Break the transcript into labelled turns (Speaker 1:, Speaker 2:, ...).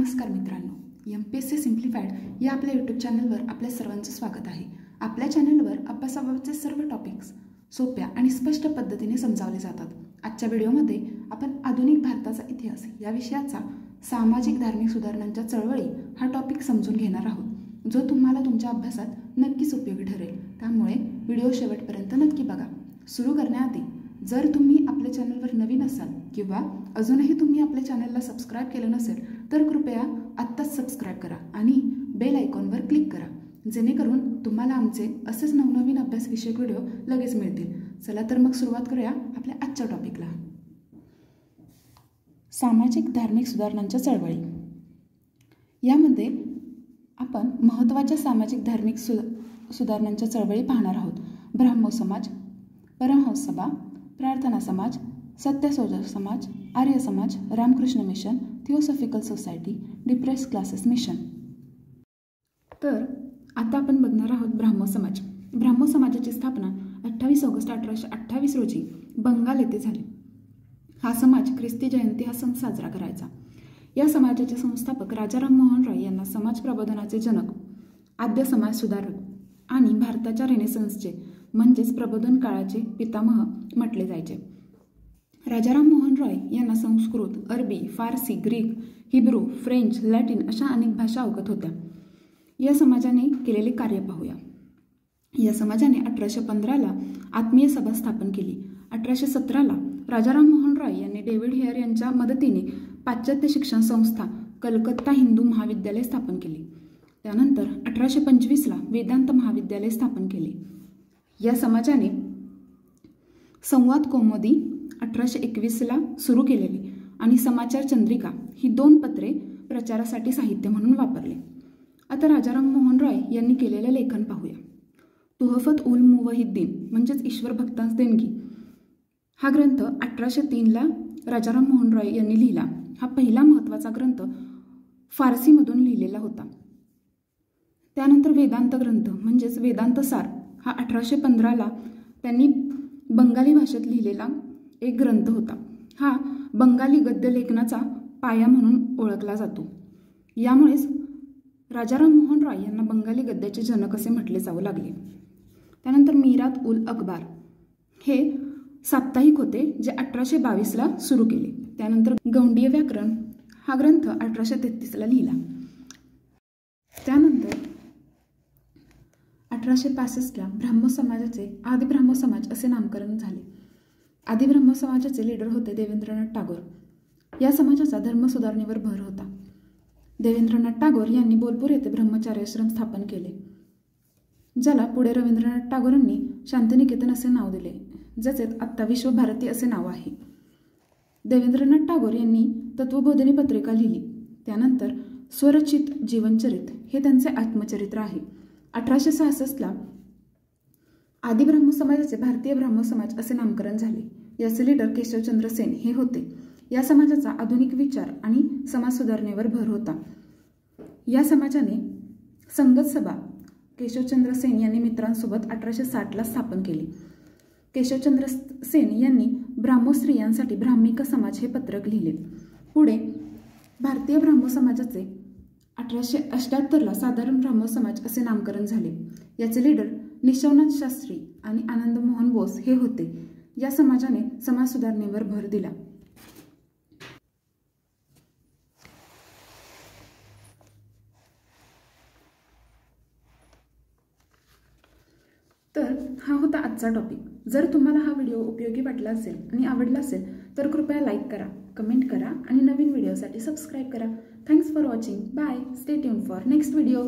Speaker 1: नमस्कार मित्रांनो, MPSC simplified या आपल्या यूट्यूब चॅनलवर आपल्या सर्वांचं स्वागत आहे। आपल्या चॅनलवर अभ्यासाबाबतचे सर्व टॉपिक्स सोप्या आणि स्पष्ट पद्धतीने समजावले जातात। आजच्या व्हिडिओमध्ये आपण आधुनिक भारताचा इतिहास या विषयाचा सामाजिक धार्मिक सुधारणांच्या चळवळी हा टॉपिक समजून घेणार आहोत, जो तुम्हाला तुमच्या अभ्यासात नक्कीच उपयोगी ठरेल। त्यामुळे व्हिडिओ शेवटपर्यंत नक्की बघा। सुरू करण्याआधी जर तुम्ही आपल्या चॅनलवर नवीन असाल किंवा अजूनही तुम्ही आपल्या चॅनलला सबस्क्राइब केलं नसेल तर कृपया आत्ताच सबस्क्राइब करा आणि बेल आयकॉनवर क्लिक करा, जेणेकरून तुम्हाला आमचे असेच नवनवीन अभ्यासविषयक व्हिडिओ लगेच मिळतील। चला तर मग सुरुवात करूया आपल्या आजच्या टॉपिकला। सामाजिक धार्मिक सुधारणांच्या चळवळी यामध्ये आपण महत्त्वाच्या सामाजिक धार्मिक सुधारणांच्या चळवळी पाहणार आहोत। ब्राह्मो समाज, परमहंस सभा, प्रार्थना समाज, सत्यशोधक Samaj, Arya Samaj, Ramakrishna mission, theosophical society, depressed classes mission. तर आता आपण बघणार आहोत ब्राह्मो समाज। ब्राह्मो समाजाची स्थापना 28 ऑगस्ट 1828 रोजी बंगाल येथे झाली। हा समाज ख्रिस्ती जयंती हा सण साजरा करायचा। या समाजाचे संस्थापक राजाराम मोहन रॉय यांना समाज प्रबोधनाचे जनक, आद्य समाज सुधारक आणि भारताच्या रेनेसन्सचे म्हणजेच प्रबोधन काळाचे पितामह म्हटले जायचे। राजाराम मोहन रॉय यांना संस्कृत, अरबी, फारसी, ग्रीक, हिब्रू, फ्रेंच, लॅटिन अशा अनेक भाषा अवगत होत्या। या समाजाने केलेले कार्य पाहूया। या समाजाने 1815ला आत्मीय सभा स्थापन केली। 1817ला राजाराम मोहन रॉय यांनी डेव्हिड हेयर यांच्या मदतीने पाश्चात्य शिक्षण संस्था कलकत्ता हिंदू महाविद्यालय स्थापन केले। त्यानंतर 1825ला वेदांत महाविद्यालय स्थापन केले। या समाजाने संवाद कौमुदी 1821ला सुरू केलेली आणि समाचार चंद्रिका ही 2 पत्रे प्रचारासाठी साहित्य म्हणून वापरले। आता राजाराम मोहन रॉय यांनी केलेले लेखन पाहूया। तुहफत उल मुवहिद्दीन म्हणजेच ईश्वर भक्तांस देणगी हा ग्रंथ 1803ला राजाराम मोहन रॉय यांनी लिहिला। हा पहिला महत्त्वाचा ग्रंथ फारसीमधून लिहिलेला होता। त्यानंतर वेदांत ग्रंथ म्हणजेच वेदांत सार हा 1815ला त्यांनी बंगाली भाषेत लिहिलेला एक ग्रंथ होता। हा बंगाली गद्य लेखनाचा पाया म्हणून ओळखला जातो। यामुळेच राजाराम मोहन रॉय यांना बंगाली गद्याचे जनक असे म्हटले जाऊ लागले। त्यानंतर मीरात उल अखबार हे साप्ताहिक होते, जे 1822ला सुरू केले। त्यानंतर गौंडीय व्याकरण हा ग्रंथ 1833ला लिहिला। त्यानंतर 1865ला ब्राह्मो समाजाचे आदि ब्राह्मो समाज असे नामकरण झाले। आदि ब्राह्मो समाजाचे लीडर होते देवेंद्रनाथ टागोर। या समाजाचा धर्म सुधारणेवर भर होता। देवेंद्रनाथ टागोर यांनी बोलपूर येथे ब्रह्मचार्याश्रम स्थापन केले, ज्याला पुढे रवींद्रनाथ टागोरांनी शांतिनिकेतन असे नाव दिले, जसे आत्ता विश्वभारती असे नाव आहे। देवेंद्रनाथ टागोर यांनी तत्वबोधिनी पत्रिका लिहिली। त्यानंतर स्वरचित जीवनचरित हे त्यांचे आत्मचरित्र आहे। 1866ला आदि ब्राह्मो समाजाचे भारतीय ब्राह्मो समाज असे नामकरण झाले। याचे लीडर केशवचंद्र सेन हे होते। या समाजाचा आधुनिक विचार आणि समाज सुधारणेवर भर होता। या समाजाने संगत सभा केशवचंद्र सेन यांनी मित्रांसोबत 1860ला स्थापन केली। केशवचंद्र सेन यांनी ब्राह्मो स्त्रियांसाठी ब्राह्मिक समाज हे पत्रक लिहिले। पुढे भारतीय ब्राह्मो समाजाचे 1878ला साधारण ब्राह्मो समाज असे नामकरण झाले। याचे लीडर निशवनाथ शास्त्री आणि आनंद मोहन बोस हे होते। या समाजाने समाज सुधारणेवर भर दिला। तर हा होता आजचा टॉपिक। जर तुम्हाला हा व्हिडिओ उपयोगी वाटला असेल आणि आवडला असेल तर कृपया लाईक करा, कमेंट करा आणि नवीन व्हिडिओसाठी सबस्क्राईब करा। Thanks for watching. Bye. Stay tuned for next video.